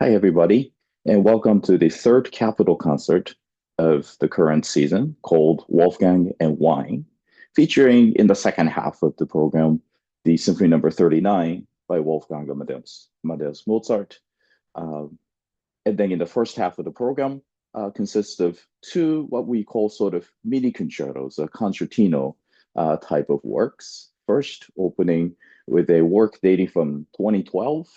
Hi, everybody, and welcome to the third Capital concert of the current season called Wolfgang and Wine, featuring in the second half of the program the Symphony Number 39 by Wolfgang Amadeus Mozart. Um, and then in the first half of the program consists of two what we call sort of mini concertos, a concertino type of works. First, opening with a work dating from 2012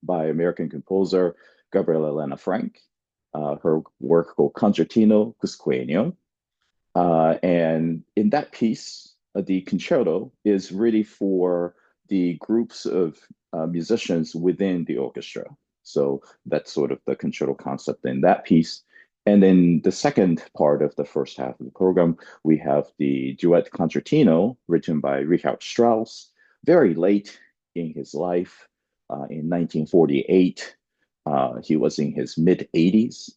by American composer Gabriela Elena Frank, her work called Concertino Cusqueño. And in that piece, the concerto is really for the groups of musicians within the orchestra. So that's sort of the concerto concept in that piece. And then the second part of the first half of the program, we have the duet concertino written by Richard Strauss, very late in his life, in 1948. He was in his mid 80s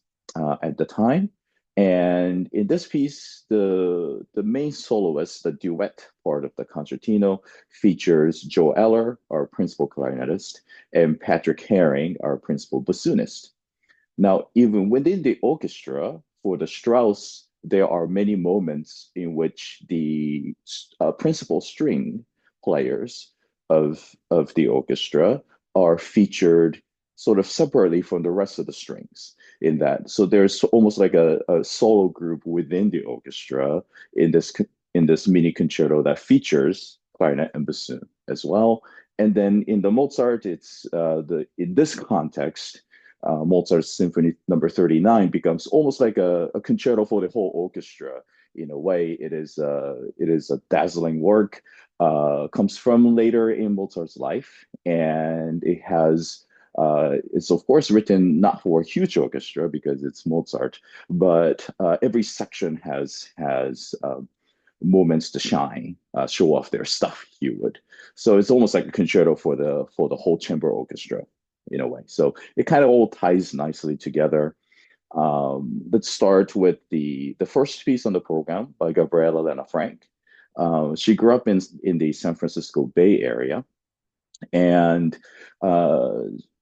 at the time. And in this piece, the main soloist, the duet part of the concertino, features Joe Eller, our principal clarinetist, and Patrick Herring, our principal bassoonist. Now, even within the orchestra, for the Strauss, there are many moments in which the principal string players of the orchestra are featured sort of separately from the rest of the strings in that. So there's almost like a solo group within the orchestra in this mini concerto that features clarinet and bassoon as well. And then in the Mozart, it's the in this context, Mozart's Symphony Number 39 becomes almost like a concerto for the whole orchestra. In a way, it is a dazzling work. Comes from later in Mozart's life, and it's of course written not for a huge orchestra because it's Mozart, but every section has moments to shine, show off their stuff. You would. So it's almost like a concerto for the whole chamber orchestra in a way. So it kind of all ties nicely together. Let's start with the first piece on the program by Gabriela Lena Frank. She grew up in the San Francisco Bay Area, and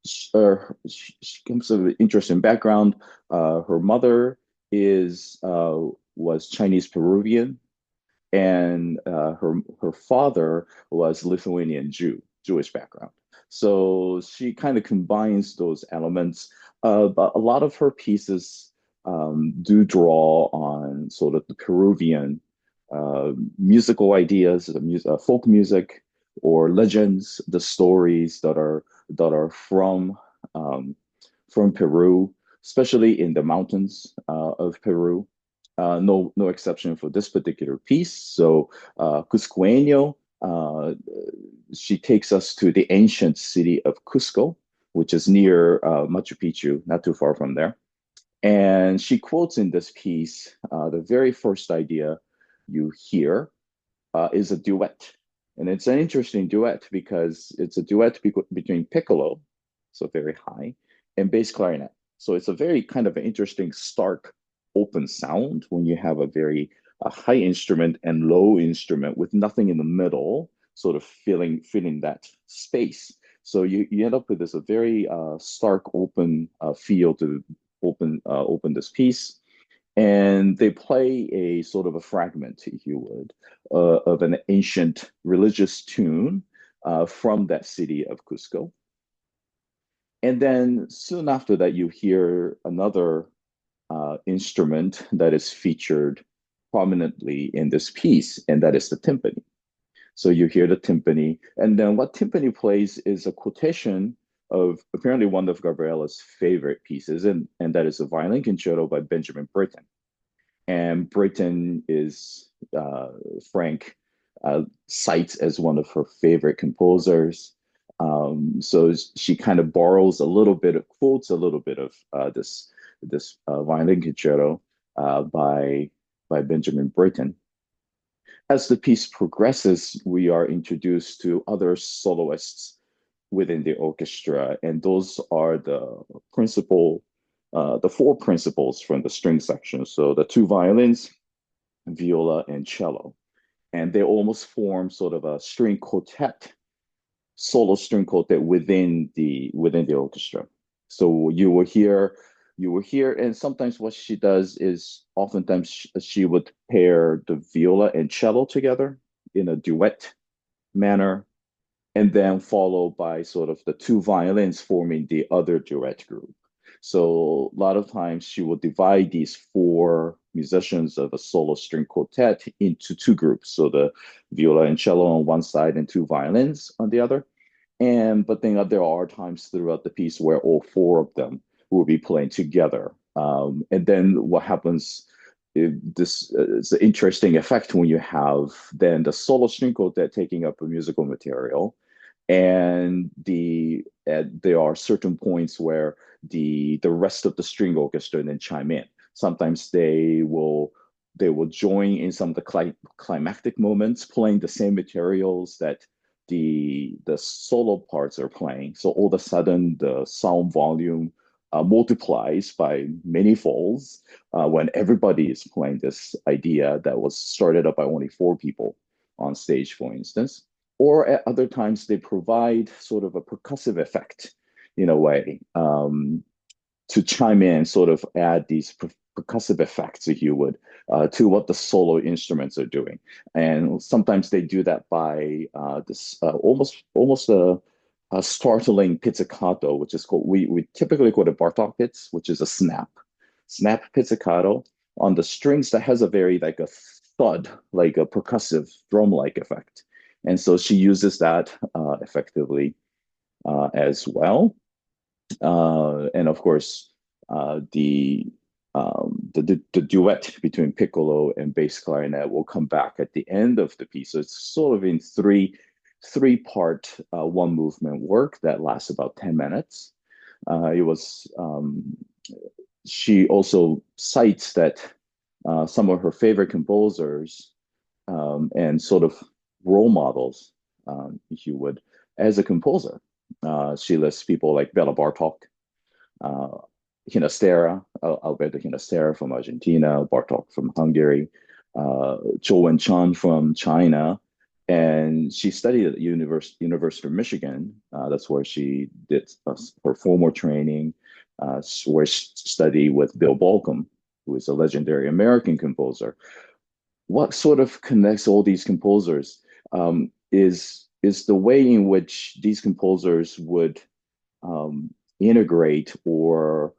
she comes from an interesting background. Her mother is was Chinese Peruvian, and her father was Lithuanian Jewish background. So she kind of combines those elements. But a lot of her pieces do draw on sort of the Peruvian musical ideas, folk music, or legends, the stories that are from Peru, especially in the mountains of Peru. No exception for this particular piece. So Cusqueño, she takes us to the ancient city of Cusco, which is near Machu Picchu, not too far from there. And she quotes in this piece the very first idea you hear is a duet. And it's an interesting duet because it's a duet between piccolo, so very high, and bass clarinet. So it's a very kind of an interesting, stark, open sound when you have a high instrument and low instrument with nothing in the middle, sort of filling that space. So you end up with this a very stark, open feel to open this piece, and they play a sort of a fragment, if you would, of an ancient religious tune from that city of Cusco. And then soon after that, you hear another instrument that is featured prominently in this piece, and that is the timpani. So you hear the timpani, and then what timpani plays is a quotation of apparently one of Gabriela's favorite pieces, and that is a violin concerto by Benjamin Britten. And Britten is Frank cites as one of her favorite composers. So she kind of borrows a little bit of quotes a little bit of this violin concerto by Benjamin Britten. As the piece progresses, we are introduced to other soloists within the orchestra, and those are the four principals from the string section. So the two violins, viola, and cello, and they almost form sort of a solo string quartet within the orchestra. So you will hear, and sometimes what she does is oftentimes she would pair the viola and cello together in a duet manner, and then followed by sort of the two violins forming the other duet group. So a lot of times she will divide these four musicians of a solo string quartet into two groups. So the viola and cello on one side and two violins on the other. And but then there are times throughout the piece where all four of them will be playing together. And then what happens? This is an interesting effect when you have then the solo string quartet taking up a musical material, and there are certain points where the rest of the string orchestra then chime in. Sometimes they will join in some of the climactic moments, playing the same materials that the solo parts are playing. So all of a sudden, the sound volume multiplies by many folds when everybody is playing this idea that was started up by only four people on stage, for instance. Or at other times, they provide sort of a percussive effect in a way, to chime in, sort of add these percussive effects, if you would, to what the solo instruments are doing. And sometimes they do that by this almost a startling pizzicato, which is called, we typically call it Bartok hits, which is a snap pizzicato on the strings that has a very like a thud, like a percussive drum-like effect. And so she uses that effectively as well. And of course, the duet between piccolo and bass clarinet will come back at the end of the piece. So it's sort of in three part one movement work that lasts about 10 minutes. It was She also cites that some of her favorite composers and sort of role models, if you would, as a composer. She lists people like Bela Bartok, uh, Alberto Ginastera from Argentina, Bartok from Hungary, Zhou Wenchan from China. And she studied at the University of Michigan. That's where she did her formal training, where she studied with Bill Bolcom, who is a legendary American composer. What sort of connects all these composers is the way in which these composers would integrate or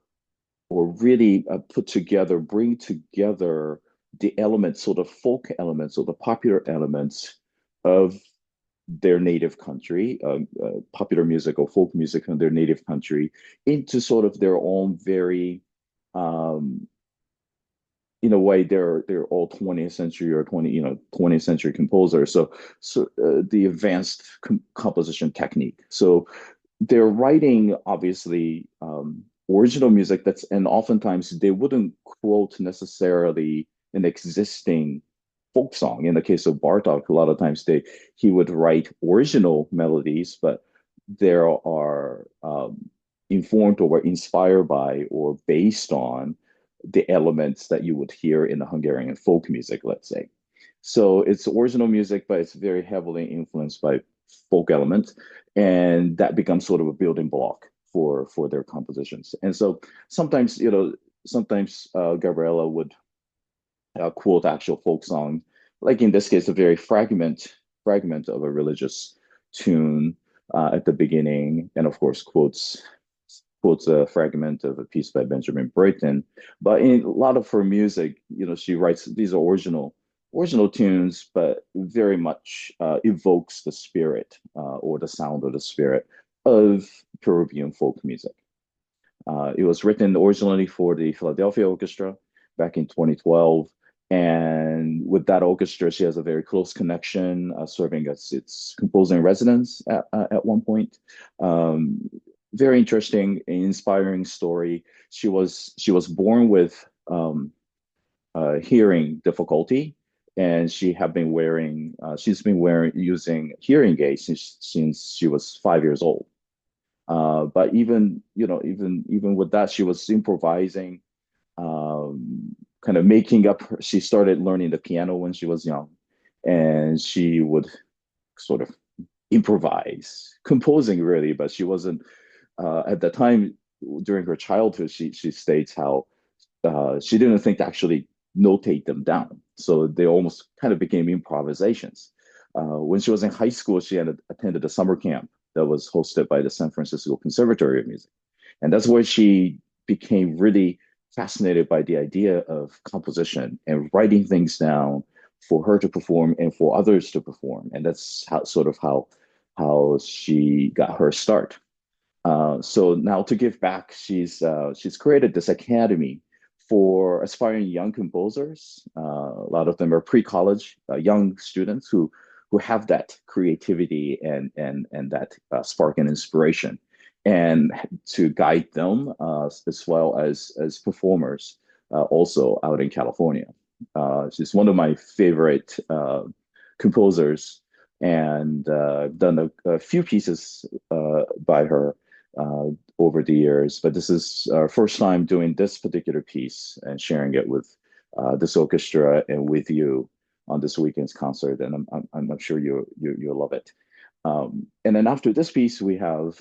really put together, bring together the elements, sort of folk elements or the popular elements of their native country, popular music or folk music in their native country, into sort of their own very um, in a way they're all 20th century or 20th century composers, so the advanced composition technique. So they're writing obviously original music that's, and oftentimes they wouldn't quote necessarily an existing folk song. In the case of Bartok, a lot of times he would write original melodies, but there are informed or inspired by or based on the elements that you would hear in the Hungarian folk music, let's say. So it's original music, but it's very heavily influenced by folk elements, and that becomes sort of a building block for their compositions. And so sometimes, Gabriella would quote actual folk song, like in this case, a very fragment of a religious tune at the beginning, and of course quotes a fragment of a piece by Benjamin Britten. But in a lot of her music, she writes these are original tunes, but very much evokes the spirit or the sound of the spirit of Peruvian folk music. It was written originally for the Philadelphia Orchestra back in 2012. And with that orchestra, she has a very close connection, serving as its composer in residence at one point. Very interesting, inspiring story. She was born with hearing difficulty, and she's been wearing using hearing aids since she was 5 years old. But even with that, she was improvising, kind of making up. She started learning the piano when she was young, and she would sort of improvise, composing really, but she wasn't at the time. during her childhood, she states how she didn't think to actually notate them down. So they almost kind of became improvisations. When she was in high school, she had attended a summer camp that was hosted by the San Francisco Conservatory of Music. And that's where she became really fascinated by the idea of composition and writing things down for her to perform and for others to perform. And that's how sort of how she got her start. So now to give back, she's created this academy for aspiring young composers. A lot of them are pre-college young students who have that creativity and that spark and inspiration, and to guide them as well as performers also out in California. She's one of my favorite composers, and I've done a few pieces by her uh, over the years, but this is our first time doing this particular piece and sharing it with this orchestra and with you on this weekend's concert, and I'm sure you'll love it. And then after this piece, we have,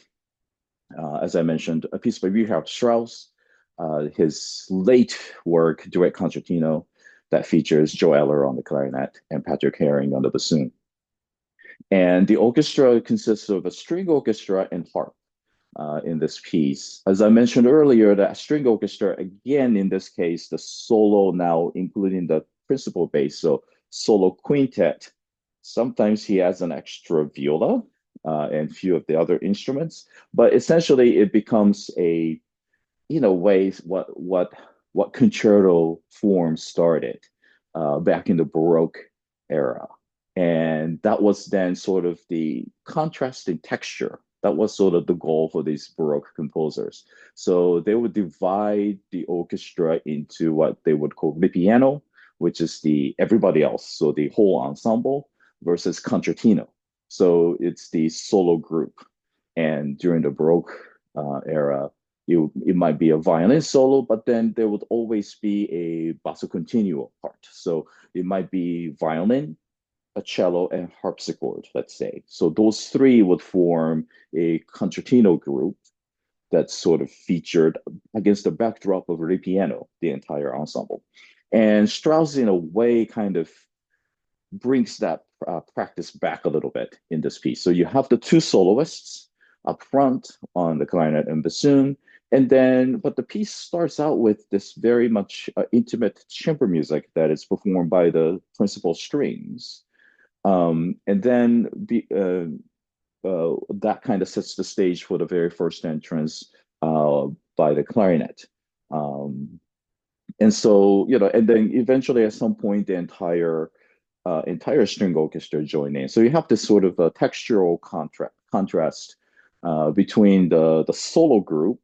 as I mentioned, a piece by Richard Strauss, his late work, Duet Concertino, that features Joe Eller on the clarinet and Patrick Herring on the bassoon. And the orchestra consists of a string orchestra and harp in this piece. As I mentioned earlier, the string orchestra, again, in this case, the solo now including the principal bass, so solo quintet. Sometimes he has an extra viola and a few of the other instruments, but essentially it becomes a, ways what concerto form started back in the Baroque era. And that was then sort of the contrasting texture. That was sort of the goal for these Baroque composers. So they would divide the orchestra into what they would call ripieno, which is the everybody else, so the whole ensemble, versus concertino. So it's the solo group. And during the Baroque era, it might be a violin solo, but then there would always be a basso continuo part. So it might be violin, a cello, and harpsichord, let's say. So those three would form a concertino group that's sort of featured against the backdrop of a piano, the entire ensemble. And Strauss, in a way, kind of brings that practice back a little bit in this piece. So you have the two soloists up front on the clarinet and bassoon, and then, but the piece starts out with this very much intimate chamber music that is performed by the principal strings. And then that kind of sets the stage for the very first entrance by the clarinet. And so, and then eventually at some point, the entire string orchestra join in. So you have this sort of a textural contrast between the solo group,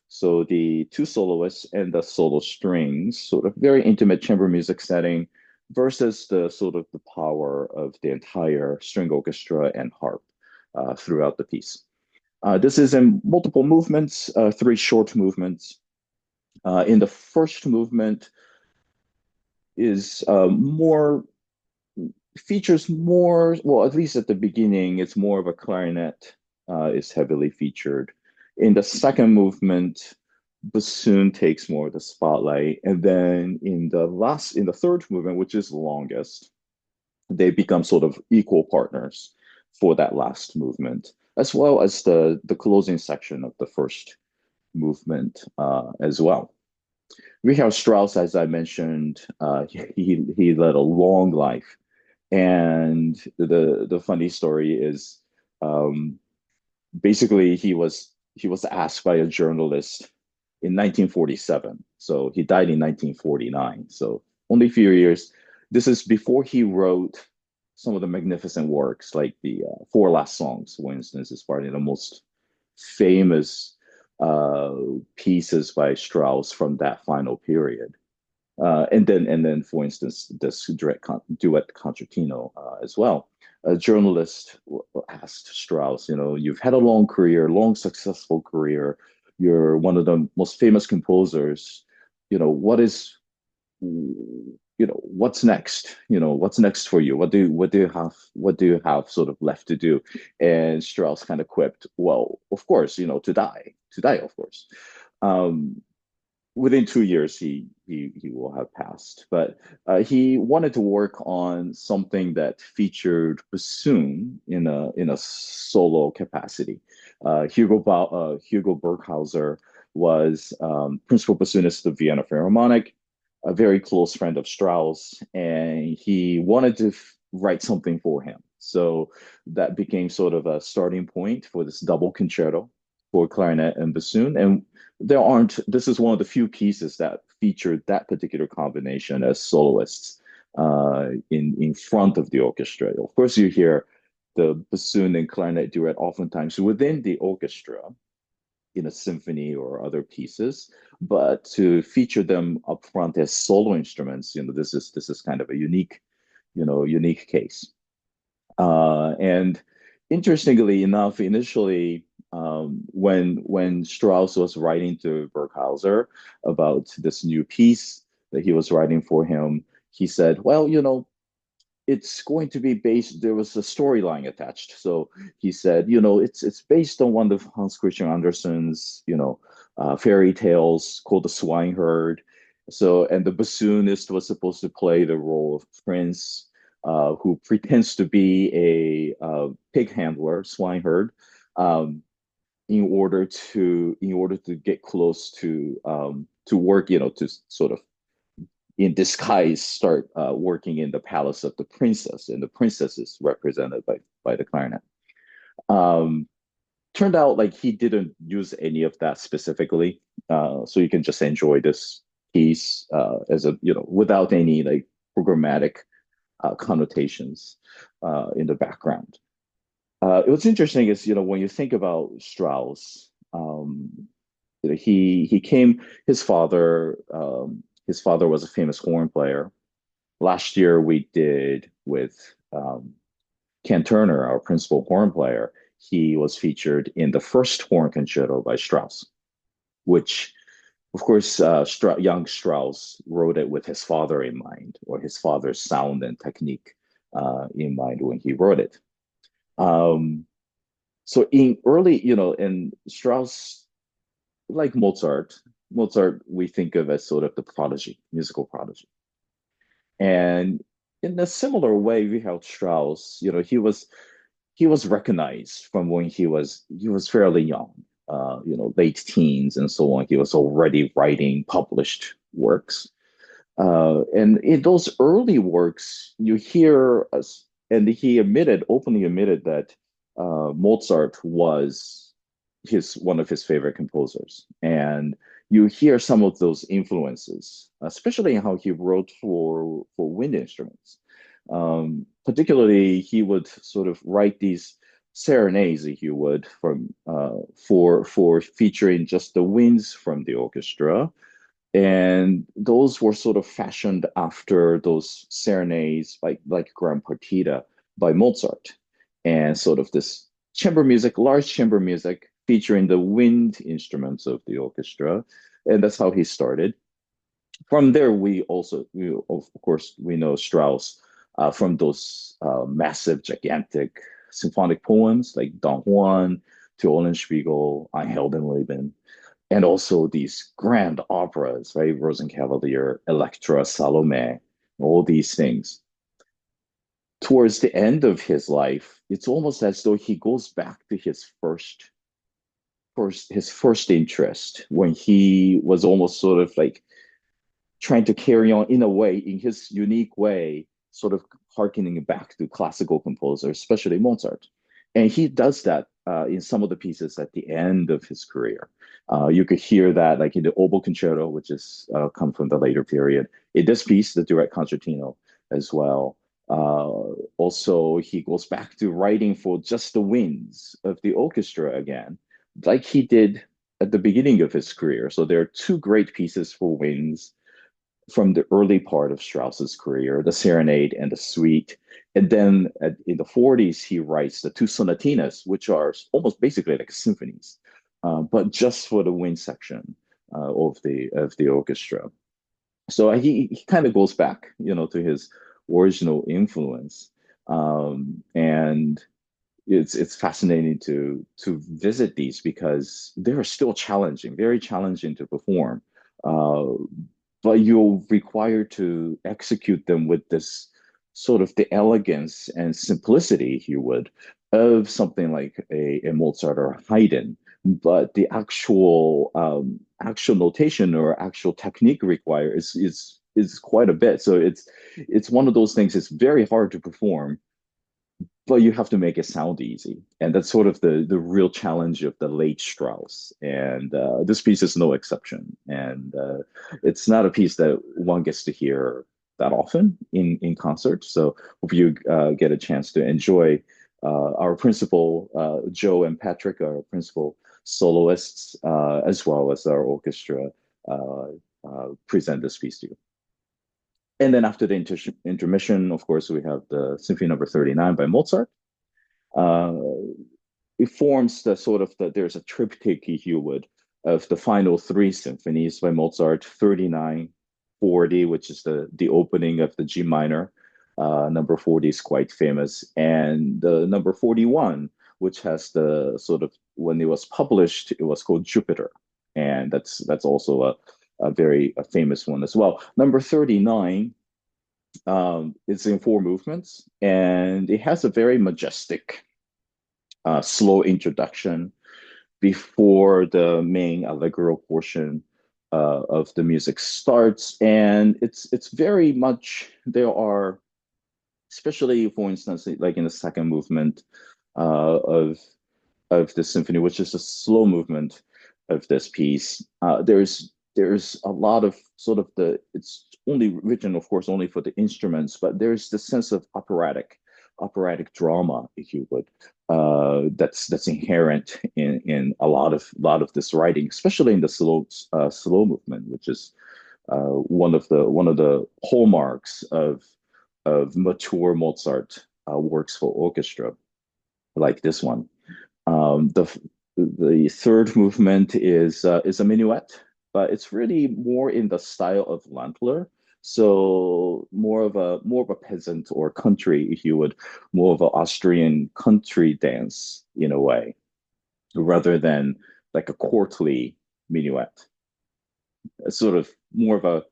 so the two soloists and the solo strings, sort of very intimate chamber music setting, versus the sort of the power of the entire string orchestra and harp throughout the piece. This is in multiple movements, three short movements. In the first movement is more features more, well, at least at the beginning, it's more of a clarinet is heavily featured. In the second movement, bassoon takes more of the spotlight. And then in the third movement, which is the longest, they become sort of equal partners for that last movement, as well as the closing section of the first movement as well. Richard Strauss, as I mentioned, he led a long life. And the funny story is, basically he was asked by a journalist in 1947. So he died in 1949. So only a few years. This is before he wrote some of the magnificent works, like the Four Last Songs, for instance, is probably the most famous pieces by Strauss from that final period. And then, for instance, this duet concertino as well. A journalist asked Strauss, you've had a long career, long successful career. You're one of the most famous composers. What is what's next? What's next for you? What do you have sort of left to do? And Strauss kind of quipped, well, of course, to die, of course. Um, Within 2 years he will have passed, but he wanted to work on something that featured bassoon in a solo capacity. Hugo Berghauser was principal bassoonist of Vienna Philharmonic, a very close friend of Strauss, and he wanted to write something for him. So that became sort of a starting point for this double concerto for clarinet and bassoon. And this is one of the few pieces that featured that particular combination as soloists in front of the orchestra. Of course, you hear the bassoon and clarinet duet oftentimes within the orchestra in a symphony or other pieces, but to feature them up front as solo instruments, this is kind of a unique case. And interestingly enough, initially, when Strauss was writing to Berghauser about this new piece that he was writing for him, he said, "Well, it's going to be based." There was a storyline attached, so he said, it's based on one of Hans Christian Andersen's, fairy tales called The Swineherd. So, and the bassoonist was supposed to play the role of Prince, who pretends to be a pig handler, swineherd, um, in order to get close to work, to sort of in disguise start working in the palace of the princess, and the princess is represented by the clarinet. Um, Turned out like he didn't use any of that specifically, so you can just enjoy this piece as a without any like programmatic connotations in the background. What's interesting is when you think about Strauss, he came. His father was a famous horn player. Last year we did with Ken Turner, our principal horn player. He was featured in the first horn concerto by Strauss, which, of course, young Strauss wrote it with his father in mind, or his father's sound and technique in mind when he wrote it. Um, so in early, and Strauss, like Mozart we think of as sort of the prodigy, musical prodigy. And in a similar way, we have Strauss. He was recognized from when he was fairly young, late teens and so on. He was already writing published works, and in those early works, you hear us, and he openly admitted that Mozart was one of his favorite composers, and you hear some of those influences, especially in how he wrote for wind instruments. Particularly, he would sort of write these serenades, if you would, for featuring just the winds from the orchestra, and those were sort of fashioned after those serenades, like Grand Partita by Mozart, and sort of this chamber music, large chamber music featuring the wind instruments of the orchestra, and that's how he started. From there, of course, we know Strauss from those massive, gigantic symphonic poems like Don Juan to Eulenspiegel, Ein Heldenleben, and also these grand operas, right? Rosenkavalier, Electra, Salome, all these things. Towards the end of his life, it's almost as though he goes back to his first interest, when he was almost sort of like trying to carry on in a way, in his unique way, sort of harkening back to classical composers, especially Mozart. And he does that in some of the pieces at the end of his career. You could hear that like in the Oboe Concerto, which is come from the later period. In this piece, the Duet Concertino as well. Also, he goes back to writing for just the winds of the orchestra again, like he did at the beginning of his career. So there are two great pieces for winds from the early part of Strauss's career, the Serenade and the Suite. And then in the 40s, he writes the two sonatinas, which are almost basically like symphonies, but just for the wind section of the orchestra. So he kind of goes back, to his original influence. And it's fascinating to visit these because they're still challenging, very challenging to perform. Uh, but you're required to execute them with this sort of the elegance and simplicity, if you would, of something like a Mozart or a Haydn. But the actual notation or actual technique required is quite a bit. So it's one of those things. It's very hard to perform, but you have to make it sound easy, and that's sort of the real challenge of the late Strauss. And this piece is no exception. And it's not a piece that one gets to hear that often in concert. So hope you get a chance to enjoy our principal Joe and Patrick, our principal soloists, as well as our orchestra uh, present this piece to you. And then after the intermission, of course, we have the Symphony Number 39 by Mozart. Uh, it forms the sort of there's a triptych, if you would, of the final three symphonies by Mozart: 39, 40, which is the opening of the G minor. Number 40 is quite famous, and the number 41, which has the sort of, when it was published, it was called Jupiter, and that's also a very famous one as well. Number 39, it's in four movements, and it has a very majestic, slow introduction before the main allegro portion of the music starts. And it's very much, there are, especially for instance, like in the second movement of the symphony, which is a slow movement of this piece. There's a lot of sort of it's only written, of course, only for the instruments, but there's the sense of operatic drama, if you would, that's inherent in a lot of this writing, especially in the slow movement, which is one of the hallmarks of mature Mozart works for orchestra, like this one. The third movement is a minuet, but it's really more in the style of Landler. So more of a peasant or country, if you would, more of an Austrian country dance in a way, rather than like a courtly minuet. It's sort of more of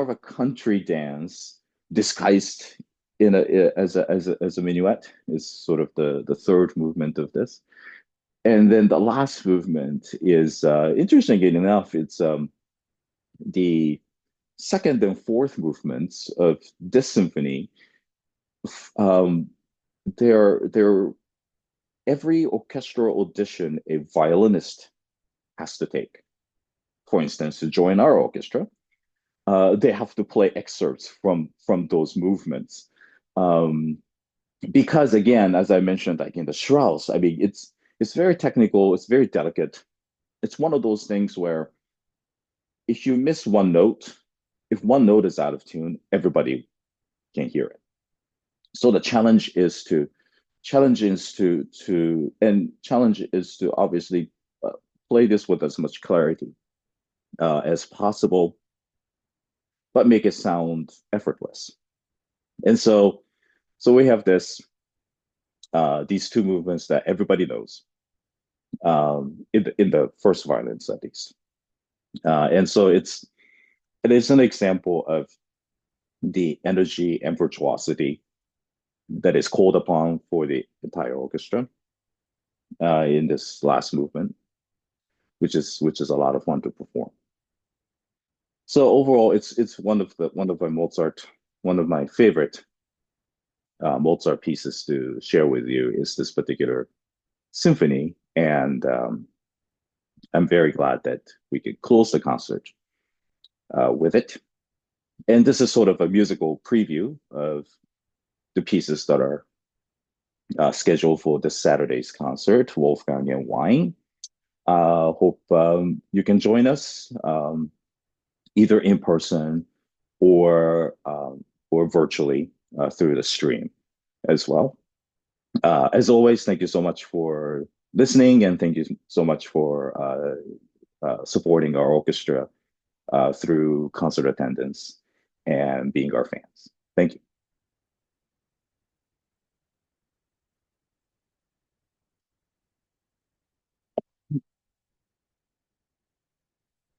a country dance disguised as a minuet is sort of the third movement of this. And then the last movement is interestingly enough, it's the second and fourth movements of this symphony. Um, they're every orchestral audition a violinist has to take. For instance, to join our orchestra, they have to play excerpts from those movements. Um, because again, as I mentioned, like in the Strauss, I mean, it's very technical, it's very delicate. It's one of those things where if you miss one note, if one note is out of tune, everybody can hear it. So the challenge is to obviously uh, play this with as much clarity as possible, but make it sound effortless. And so we have these two movements that everybody knows, in the first violins at least. And so it is an example of the energy and virtuosity that is called upon for the entire orchestra in this last movement, which is a lot of fun to perform. So overall, it's one of my favorite Mozart pieces to share with you is this particular symphony, and I'm very glad that we could close the concert with it. And this is sort of a musical preview of the pieces that are scheduled for this Saturday's concert, Wolfgang and Wine. Hope you can join us either in person or virtually through the stream as well. As always, thank you so much for listening, and thank you so much for supporting our orchestra through concert attendance and being our fans. Thank you.